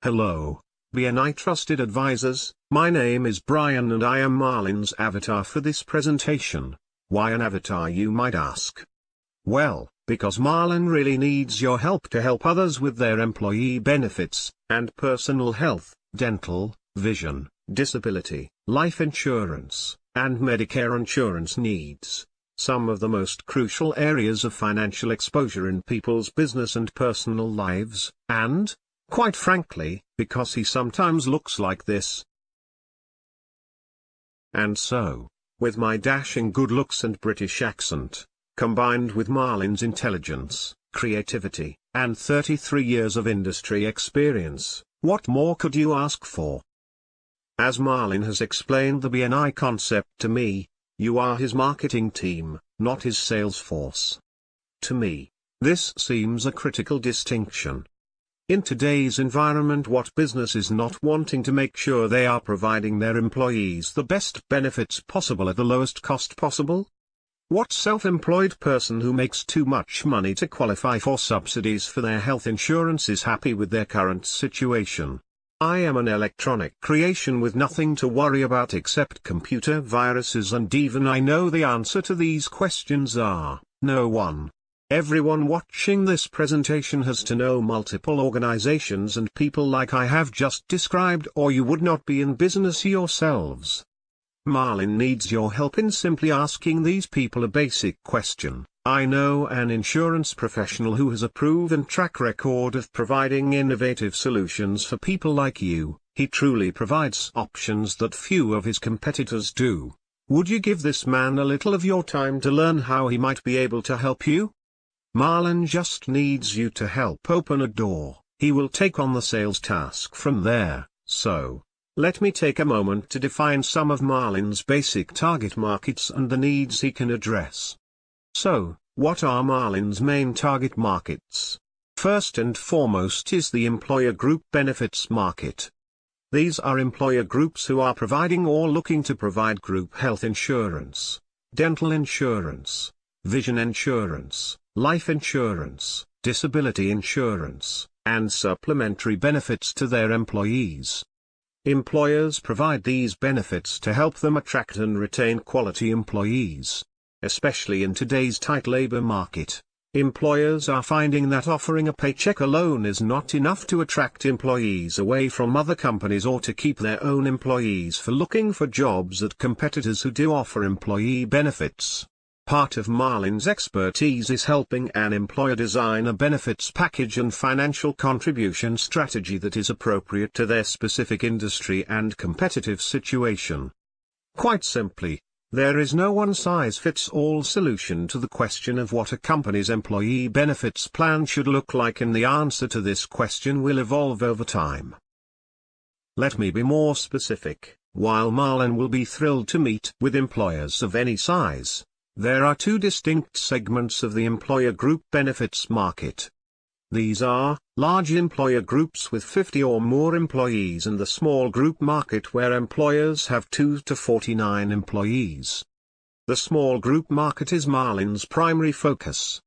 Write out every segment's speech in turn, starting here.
Hello, BNI Trusted Advisors. My name is Brian and I am Marlin's avatar for this presentation. Why an avatar, you might ask? Well, because Marlin really needs your help to help others with their employee benefits, and personal health, dental, vision, disability, life insurance, and Medicare insurance needs. Some of the most crucial areas of financial exposure in people's business and personal lives, and, quite frankly, because he sometimes looks like this. And so, with my dashing good looks and British accent, combined with Marlin's intelligence, creativity, and 33 years of industry experience, what more could you ask for? As Marlin has explained the BNI concept to me, you are his marketing team, not his sales force. To me, this seems a critical distinction. In today's environment, what business is not wanting to make sure they are providing their employees the best benefits possible at the lowest cost possible? What self-employed person who makes too much money to qualify for subsidies for their health insurance is happy with their current situation? I am an electronic creation with nothing to worry about except computer viruses, and even I know the answer to these questions are, no one. Everyone watching this presentation has to know multiple organizations and people like I have just described, or you would not be in business yourselves. Marlin needs your help in simply asking these people a basic question. I know an insurance professional who has a proven track record of providing innovative solutions for people like you. He truly provides options that few of his competitors do. Would you give this man a little of your time to learn how he might be able to help you? Marlin just needs you to help open a door. He will take on the sales task from there. So, let me take a moment to define some of Marlin's basic target markets and the needs he can address. So, what are Marlin's main target markets? First and foremost is the employer group benefits market. These are employer groups who are providing or looking to provide group health insurance, dental insurance, vision insurance, life insurance, disability insurance, and supplementary benefits to their employees. Employers provide these benefits to help them attract and retain quality employees. Especially in today's tight labor market, employers are finding that offering a paycheck alone is not enough to attract employees away from other companies or to keep their own employees for looking for jobs at competitors who do offer employee benefits. Part of Marlin's expertise is helping an employer design a benefits package and financial contribution strategy that is appropriate to their specific industry and competitive situation. Quite simply, there is no one-size-fits-all solution to the question of what a company's employee benefits plan should look like, and the answer to this question will evolve over time. Let me be more specific. While Marlin will be thrilled to meet with employers of any size, there are two distinct segments of the employer group benefits market. These are, large employer groups with 50 or more employees, and the small group market where employers have 2 to 49 employees. The small group market is Marlin's primary focus.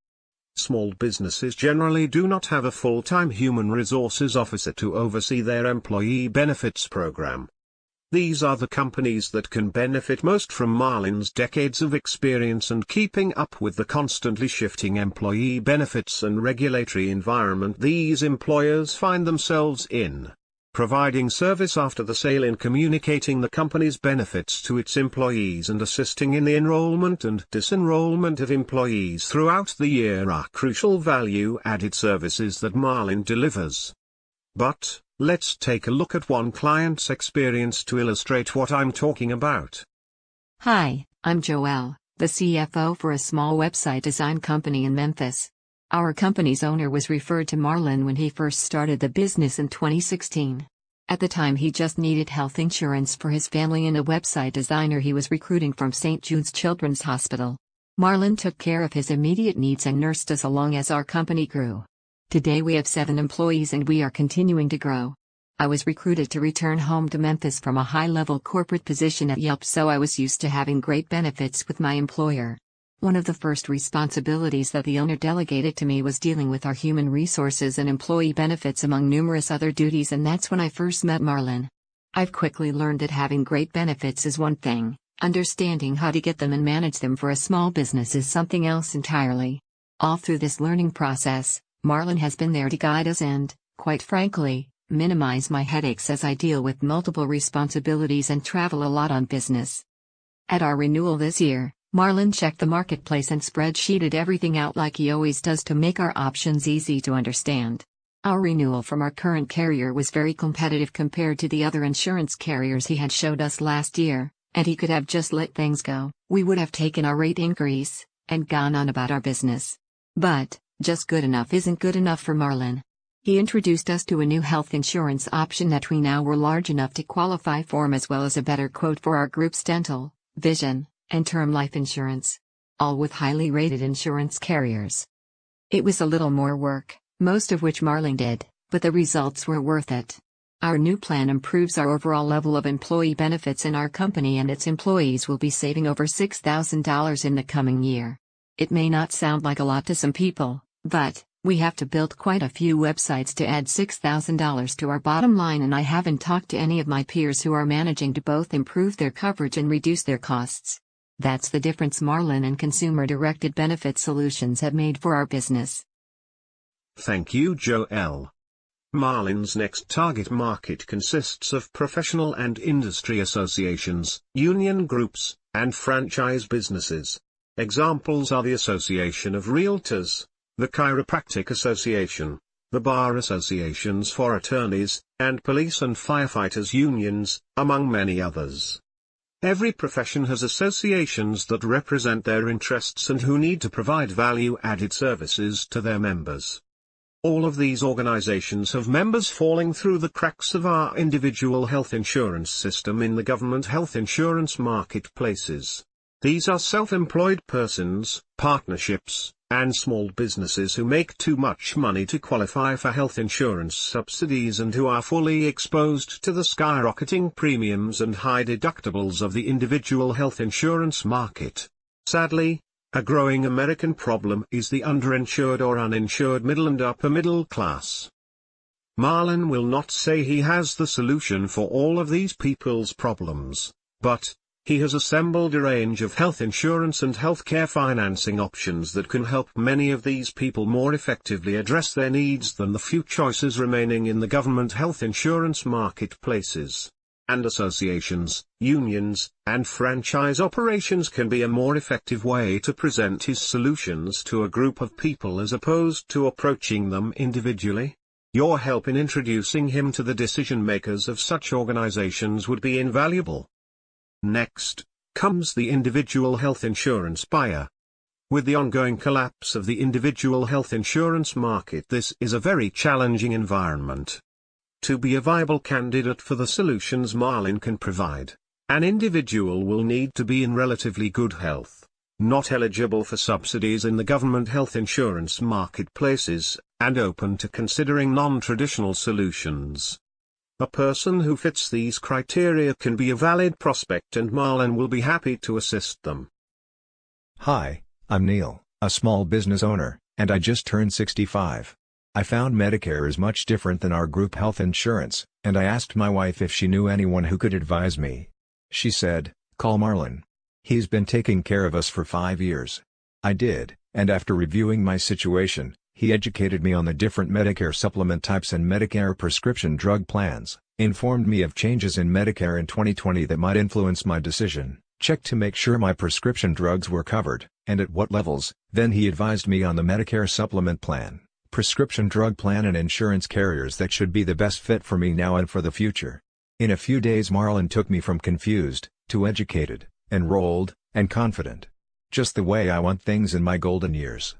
Small businesses generally do not have a full-time human resources officer to oversee their employee benefits program. These are the companies that can benefit most from Marlin's decades of experience and keeping up with the constantly shifting employee benefits and regulatory environment these employers find themselves in. Providing service after the sale in communicating the company's benefits to its employees and assisting in the enrollment and disenrollment of employees throughout the year are crucial value-added services that Marlin delivers. But, let's take a look at one client's experience to illustrate what I'm talking about. Hi, I'm Joelle, the CFO for a small website design company in Memphis. Our company's owner was referred to Marlin when he first started the business in 2016. At the time, he just needed health insurance for his family and a website designer he was recruiting from St. Jude's Children's Hospital. Marlin took care of his immediate needs and nursed us along as our company grew. Today we have 7 employees and we are continuing to grow. I was recruited to return home to Memphis from a high-level corporate position at Yelp, so I was used to having great benefits with my employer. One of the first responsibilities that the owner delegated to me was dealing with our human resources and employee benefits among numerous other duties, and that's when I first met Marlin. I've quickly learned that having great benefits is one thing, understanding how to get them and manage them for a small business is something else entirely. All through this learning process, Marlin has been there to guide us and, quite frankly, minimize my headaches as I deal with multiple responsibilities and travel a lot on business. At our renewal this year, Marlin checked the marketplace and spreadsheeted everything out like he always does to make our options easy to understand. Our renewal from our current carrier was very competitive compared to the other insurance carriers he had showed us last year, and he could have just let things go. We would have taken our rate increase and gone on about our business. But, just good enough isn't good enough for Marlin. He introduced us to a new health insurance option that we now were large enough to qualify for, as well as a better quote for our group's dental, vision, and term life insurance. All with highly rated insurance carriers. It was a little more work, most of which Marlin did, but the results were worth it. Our new plan improves our overall level of employee benefits, and our company and its employees will be saving over $6,000 in the coming year. It may not sound like a lot to some people, but we have to build quite a few websites to add $6,000 to our bottom line, and I haven't talked to any of my peers who are managing to both improve their coverage and reduce their costs. That's the difference Marlin and consumer-directed benefit solutions have made for our business. Thank you, Joel. Marlin's next target market consists of professional and industry associations, union groups, and franchise businesses. Examples are the Association of Realtors, the Chiropractic Association, the Bar Associations for Attorneys, and Police and Firefighters Unions, among many others. Every profession has associations that represent their interests and who need to provide value-added services to their members. All of these organizations have members falling through the cracks of our individual health insurance system in the government health insurance marketplaces. These are self-employed persons, partnerships, and small businesses who make too much money to qualify for health insurance subsidies and who are fully exposed to the skyrocketing premiums and high deductibles of the individual health insurance market. Sadly, a growing American problem is the underinsured or uninsured middle and upper middle class. Marlin will not say he has the solution for all of these people's problems, but he has assembled a range of health insurance and healthcare financing options that can help many of these people more effectively address their needs than the few choices remaining in the government health insurance marketplaces. And associations, unions, and franchise operations can be a more effective way to present his solutions to a group of people as opposed to approaching them individually. Your help in introducing him to the decision makers of such organizations would be invaluable. Next, comes the individual health insurance buyer. With the ongoing collapse of the individual health insurance market, this is a very challenging environment. To be a viable candidate for the solutions Marlin can provide, an individual will need to be in relatively good health, not eligible for subsidies in the government health insurance marketplaces, and open to considering non-traditional solutions. A person who fits these criteria can be a valid prospect, and Marlin will be happy to assist them. Hi, I'm Neil, a small business owner, and I just turned 65. I found Medicare is much different than our group health insurance, and I asked my wife if she knew anyone who could advise me. She said, "Call Marlin. He's been taking care of us for 5 years." I did, and after reviewing my situation, he educated me on the different Medicare supplement types and Medicare prescription drug plans, informed me of changes in Medicare in 2020 that might influence my decision, checked to make sure my prescription drugs were covered, and at what levels. Then he advised me on the Medicare supplement plan, prescription drug plan, and insurance carriers that should be the best fit for me now and for the future. In a few days Marlin took me from confused, to educated, enrolled, and confident. Just the way I want things in my golden years.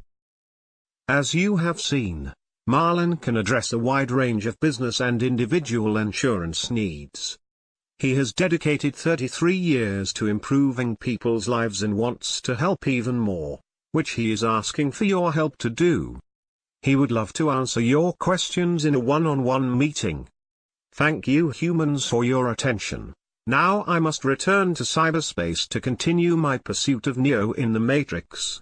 As you have seen, Marlin can address a wide range of business and individual insurance needs. He has dedicated 33 years to improving people's lives and wants to help even more, which he is asking for your help to do. He would love to answer your questions in a one-on-one meeting. Thank you humans for your attention. Now I must return to cyberspace to continue my pursuit of Neo in the Matrix.